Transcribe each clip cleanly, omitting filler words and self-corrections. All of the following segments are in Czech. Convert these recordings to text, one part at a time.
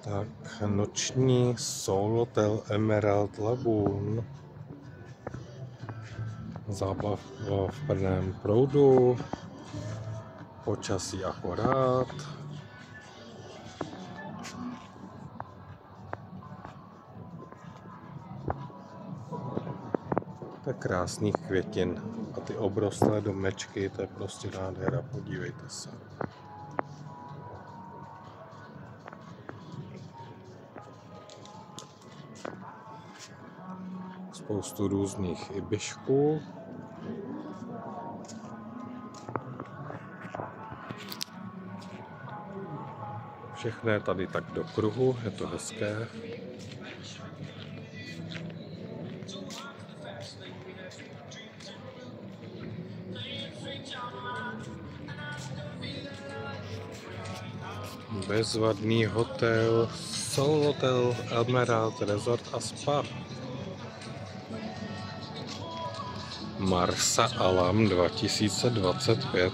Tak, noční Soulhotel Emerald Lagoon. Zábava v plném proudu. Počasí akorát. To je krásných květin. A ty obrostlé domečky, to je prostě nádhera, podívejte se. Spoustu různých ibišků. Všechno je tady tak do kruhu, je to hezké. Bezvadný hotel, Soulhotel Emerald Resort a Spa. Marsa Alam 2025.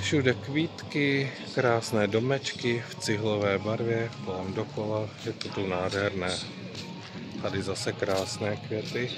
Všude kvítky, krásné domečky v cihlové barvě, kolem dokola, je to tu nádherné. Tady zase krásné květy.